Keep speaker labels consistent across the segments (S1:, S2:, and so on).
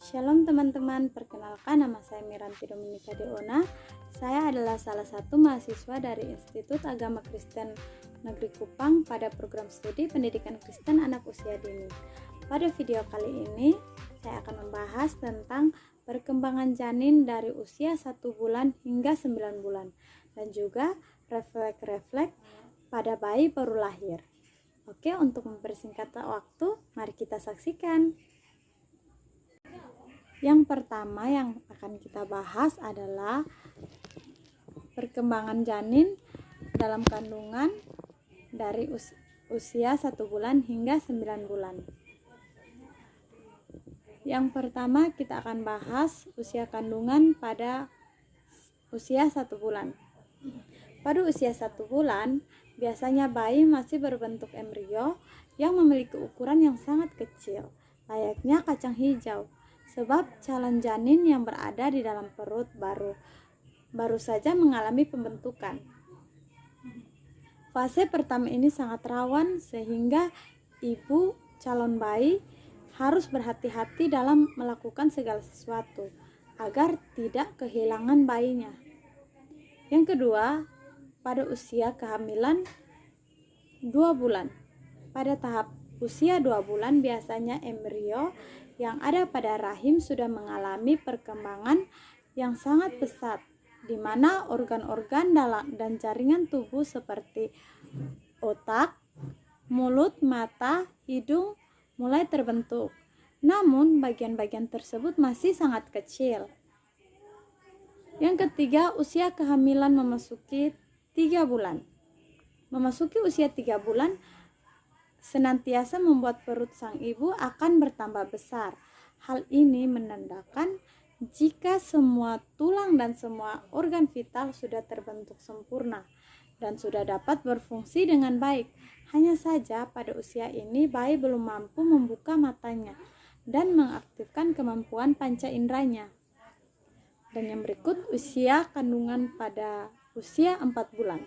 S1: Shalom teman-teman, perkenalkan nama saya Miranti Dominika Deona. Saya adalah salah satu mahasiswa dari Institut Agama Kristen Negeri Kupang pada program studi Pendidikan Kristen Anak Usia Dini. Pada video kali ini, saya akan membahas tentang perkembangan janin dari usia 1 bulan hingga 9 bulan dan juga refleks-refleks pada bayi baru lahir. Oke, untuk mempersingkat waktu, mari kita saksikan. Yang pertama yang akan kita bahas adalah perkembangan janin dalam kandungan dari usia 1 bulan hingga 9 bulan. Yang pertama kita akan bahas usia kandungan pada usia 1 bulan. Pada usia 1 bulan, biasanya bayi masih berbentuk embrio yang memiliki ukuran yang sangat kecil, layaknya kacang hijau. Sebab calon janin yang berada di dalam perut baru saja mengalami pembentukan. Fase pertama ini sangat rawan sehingga ibu calon bayi harus berhati-hati dalam melakukan segala sesuatu agar tidak kehilangan bayinya. Yang kedua, pada usia kehamilan 2 bulan. Pada tahap usia 2 bulan biasanya embrio yang ada pada rahim sudah mengalami perkembangan yang sangat pesat, di mana organ-organ dan jaringan tubuh seperti otak, mulut, mata, hidung mulai terbentuk. Namun, bagian-bagian tersebut masih sangat kecil. Yang ketiga, usia kehamilan memasuki 3 bulan. Memasuki usia 3 bulan, senantiasa membuat perut sang ibu akan bertambah besar. Hal ini menandakan jika semua tulang dan semua organ vital sudah terbentuk sempurna dan sudah dapat berfungsi dengan baik. Hanya saja pada usia ini bayi belum mampu membuka matanya dan mengaktifkan kemampuan panca inderanya. Dan yang berikut usia kandungan pada usia 4 bulan.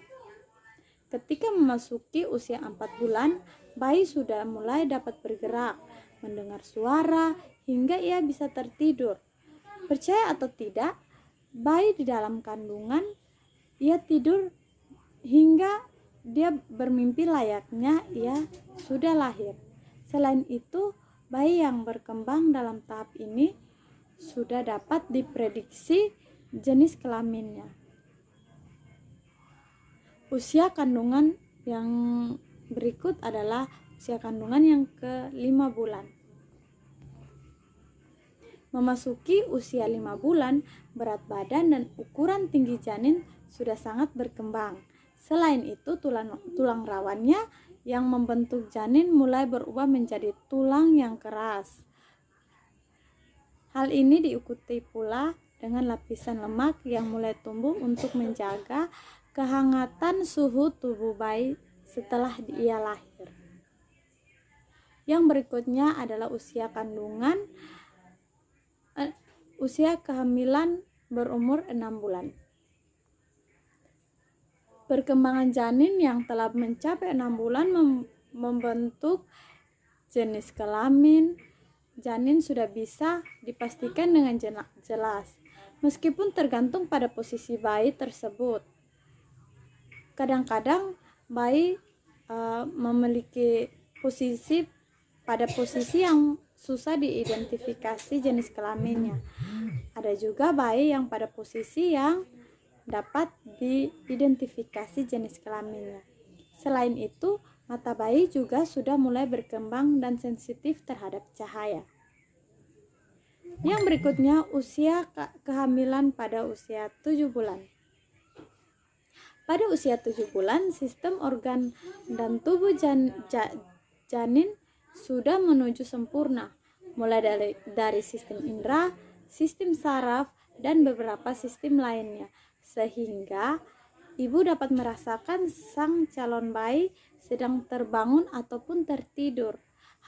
S1: Ketika memasuki usia 4 bulan, bayi sudah mulai dapat bergerak, mendengar suara, hingga ia bisa tertidur. Percaya atau tidak, bayi di dalam kandungan, ia tidur hingga dia bermimpi layaknya ia sudah lahir. Selain itu, bayi yang berkembang dalam tahap ini sudah dapat diprediksi jenis kelaminnya. Usia kandungan yang berikut adalah usia kandungan yang ke-5 bulan. Memasuki usia 5 bulan, berat badan dan ukuran tinggi janin sudah sangat berkembang. Selain itu, tulang rawannya yang membentuk janin mulai berubah menjadi tulang yang keras. Hal ini diikuti pula dengan lapisan lemak yang mulai tumbuh untuk menjaga kehangatan suhu tubuh bayi setelah ia lahir. Yang berikutnya adalah usia kehamilan berumur 6 bulan. Perkembangan janin yang telah mencapai 6 bulan membentuk jenis kelamin janin sudah bisa dipastikan dengan jelas, meskipun tergantung pada posisi bayi tersebut. Kadang-kadang bayi memiliki posisi yang susah diidentifikasi jenis kelaminnya. Ada juga bayi yang pada posisi yang dapat diidentifikasi jenis kelaminnya. Selain itu, mata bayi juga sudah mulai berkembang dan sensitif terhadap cahaya. Yang berikutnya, usia kehamilan pada usia 7 bulan. Pada usia 7 bulan, sistem organ dan tubuh janin sudah menuju sempurna, mulai dari sistem indera, sistem saraf, dan beberapa sistem lainnya, sehingga ibu dapat merasakan sang calon bayi sedang terbangun ataupun tertidur.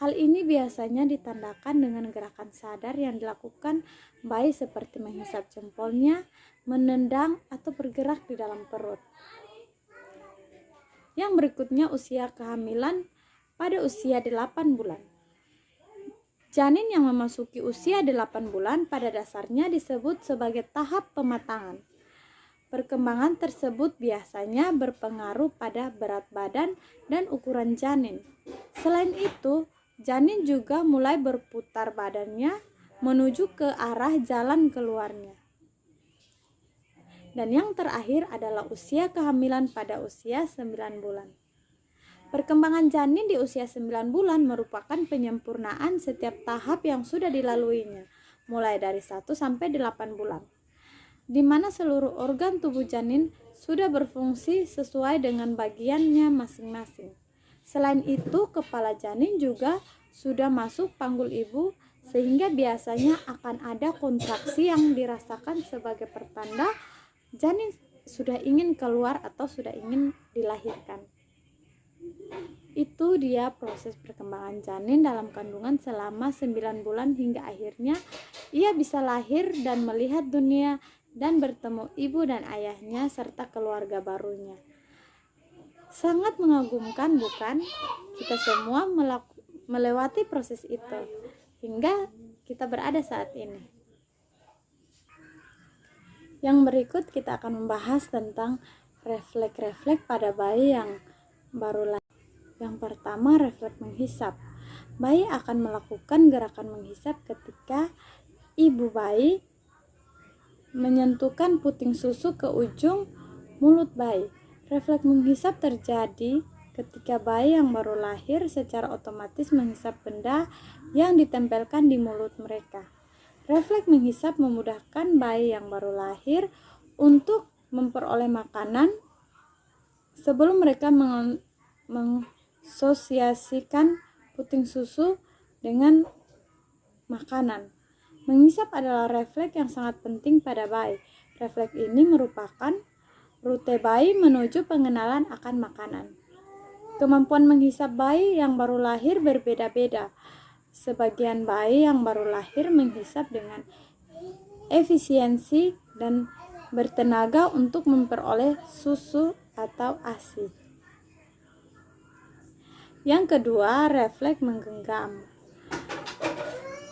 S1: Hal ini biasanya ditandakan dengan gerakan sadar yang dilakukan bayi seperti menghisap jempolnya, menendang, atau bergerak di dalam perut. Yang berikutnya usia kehamilan pada usia 8 bulan. Janin yang memasuki usia 8 bulan pada dasarnya disebut sebagai tahap pematangan. Perkembangan tersebut biasanya berpengaruh pada berat badan dan ukuran janin. Selain itu, janin juga mulai berputar badannya menuju ke arah jalan keluarnya. Dan yang terakhir adalah usia kehamilan pada usia 9 bulan. Perkembangan janin di usia 9 bulan merupakan penyempurnaan setiap tahap yang sudah dilaluinya, mulai dari 1 sampai 8 bulan, di mana seluruh organ tubuh janin sudah berfungsi sesuai dengan bagiannya masing-masing. Selain itu, kepala janin juga sudah masuk panggul ibu, sehingga biasanya akan ada kontraksi yang dirasakan sebagai pertanda janin sudah ingin keluar atau sudah ingin dilahirkan. Itu dia proses perkembangan janin dalam kandungan selama 9 bulan hingga akhirnya ia bisa lahir dan melihat dunia dan bertemu ibu dan ayahnya serta keluarga barunya. Sangat mengagumkan, bukan? Kita semua melewati proses itu hingga kita berada saat ini. Yang berikut kita akan membahas tentang refleks-refleks pada bayi yang baru lahir. Yang pertama, refleks menghisap. Bayi akan melakukan gerakan menghisap ketika ibu bayi menyentuhkan puting susu ke ujung mulut bayi. Refleks menghisap terjadi ketika bayi yang baru lahir secara otomatis menghisap benda yang ditempelkan di mulut mereka. Refleks menghisap memudahkan bayi yang baru lahir untuk memperoleh makanan sebelum mereka mengasosiasikan puting susu dengan makanan. Menghisap adalah refleks yang sangat penting pada bayi. Refleks ini merupakan rute bayi menuju pengenalan akan makanan. Kemampuan menghisap bayi yang baru lahir berbeda-beda. Sebagian bayi yang baru lahir menghisap dengan efisiensi dan bertenaga untuk memperoleh susu atau ASI. Yang kedua, refleks menggenggam.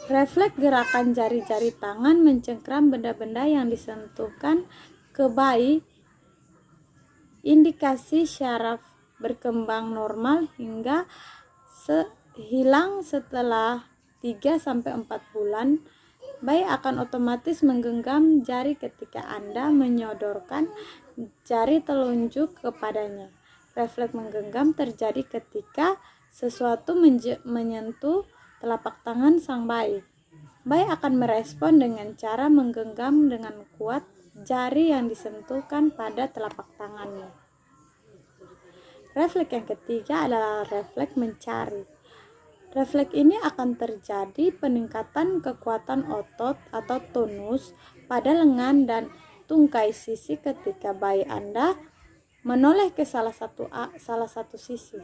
S1: Refleks gerakan jari-jari tangan mencengkram benda-benda yang disentuhkan ke bayi, indikasi syaraf berkembang normal hingga hilang setelah 3-4 bulan. Bayi akan otomatis menggenggam jari ketika Anda menyodorkan jari telunjuk kepadanya. Refleks menggenggam terjadi ketika sesuatu menyentuh telapak tangan sang bayi. Bayi akan merespon dengan cara menggenggam dengan kuat jari yang disentuhkan pada telapak tangannya. Refleks yang ketiga adalah refleks mencari. Refleks ini akan terjadi peningkatan kekuatan otot atau tonus pada lengan dan tungkai sisi ketika bayi Anda menoleh ke salah satu sisi.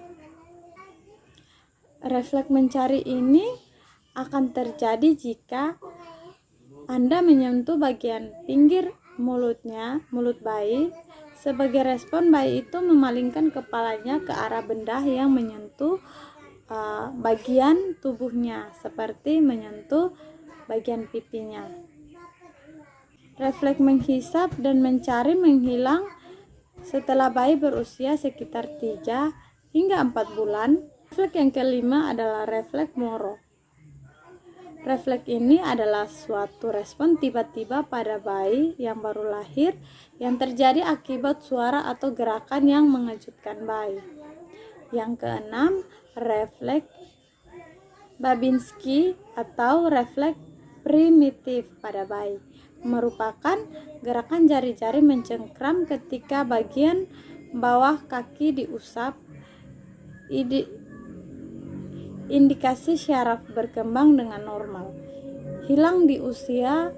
S1: Refleks mencari ini akan terjadi jika Anda menyentuh bagian pinggir mulut bayi. Sebagai respon, bayi itu memalingkan kepalanya ke arah benda yang menyentuh bagian tubuhnya, seperti menyentuh bagian pipinya. Refleks menghisap dan mencari menghilang setelah bayi berusia sekitar 3 hingga 4 bulan. Refleks yang kelima adalah refleks moro. Refleks ini adalah suatu respon tiba-tiba pada bayi yang baru lahir yang terjadi akibat suara atau gerakan yang mengejutkan bayi. Yang keenam, refleks Babinski atau refleks primitif pada bayi merupakan gerakan jari-jari mencengkram ketika bagian bawah kaki diusap. Indikasi syaraf berkembang dengan normal. Hilang di usia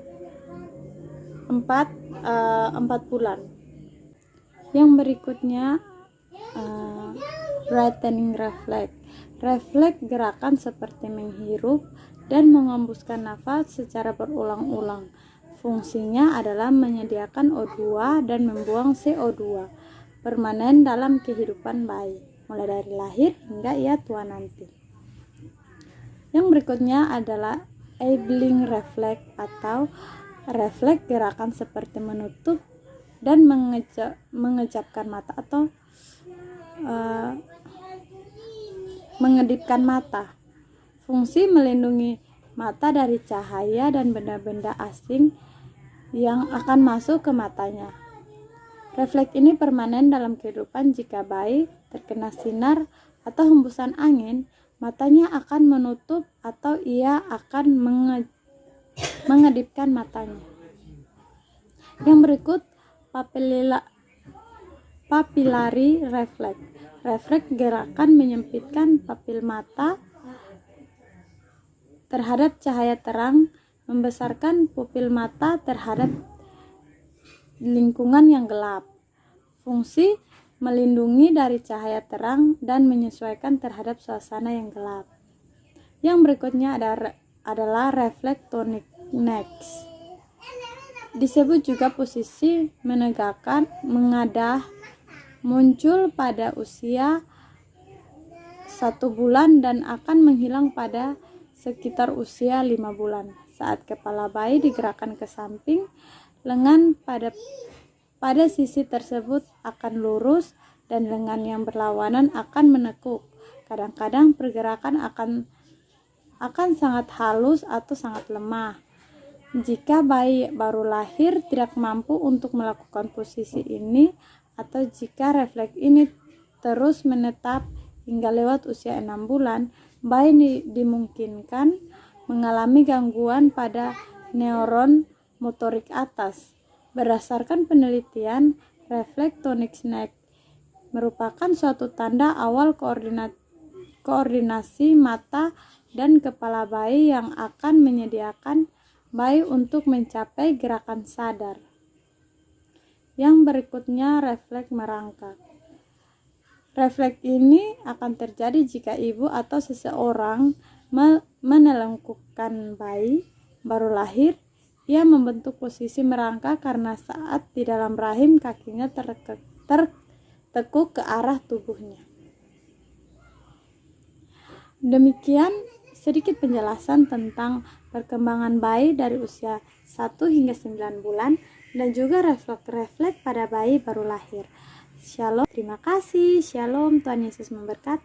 S1: 4 bulan. Yang berikutnya brightening reflex. Refleks gerakan seperti menghirup dan mengembuskan nafas secara berulang-ulang. Fungsinya adalah menyediakan O2 dan membuang CO2 permanen dalam kehidupan bayi, mulai dari lahir hingga ia tua nanti. Yang berikutnya adalah enabling refleks atau refleks gerakan seperti menutup dan mengejapkan mata atau mengedipkan mata. Fungsi melindungi mata dari cahaya dan benda-benda asing yang akan masuk ke matanya. Refleks ini permanen dalam kehidupan. Jika bayi terkena sinar atau hembusan angin, matanya akan menutup atau ia akan mengedipkan matanya. Yang berikut papillary refleks. Refleks gerakan menyempitkan papil mata terhadap cahaya terang, membesarkan pupil mata terhadap lingkungan yang gelap. Fungsi melindungi dari cahaya terang dan menyesuaikan terhadap suasana yang gelap. Yang berikutnya adalah refleks tonic necks. Disebut juga posisi mengadah, muncul pada usia 1 bulan dan akan menghilang pada sekitar usia 5 bulan. Saat kepala bayi digerakkan ke samping, lengan pada sisi tersebut akan lurus dan lengan yang berlawanan akan menekuk. Kadang-kadang pergerakan akan sangat halus atau sangat lemah. Jika bayi baru lahir tidak mampu untuk melakukan posisi ini, atau jika refleks ini terus menetap hingga lewat usia 6 bulan, bayi dimungkinkan mengalami gangguan pada neuron motorik atas. Berdasarkan penelitian, refleks tonic neck merupakan suatu tanda awal koordinasi mata dan kepala bayi yang akan menyediakan bayi untuk mencapai gerakan sadar. Yang berikutnya refleks merangkak. Refleks ini akan terjadi jika ibu atau seseorang menelungkupkan bayi baru lahir. Ia membentuk posisi merangkak karena saat di dalam rahim kakinya tertekuk ke arah tubuhnya. Demikian sedikit penjelasan tentang perkembangan bayi dari usia 1 hingga 9 bulan dan juga refleks pada bayi baru lahir. Shalom, terima kasih. Shalom, Tuhan Yesus memberkati.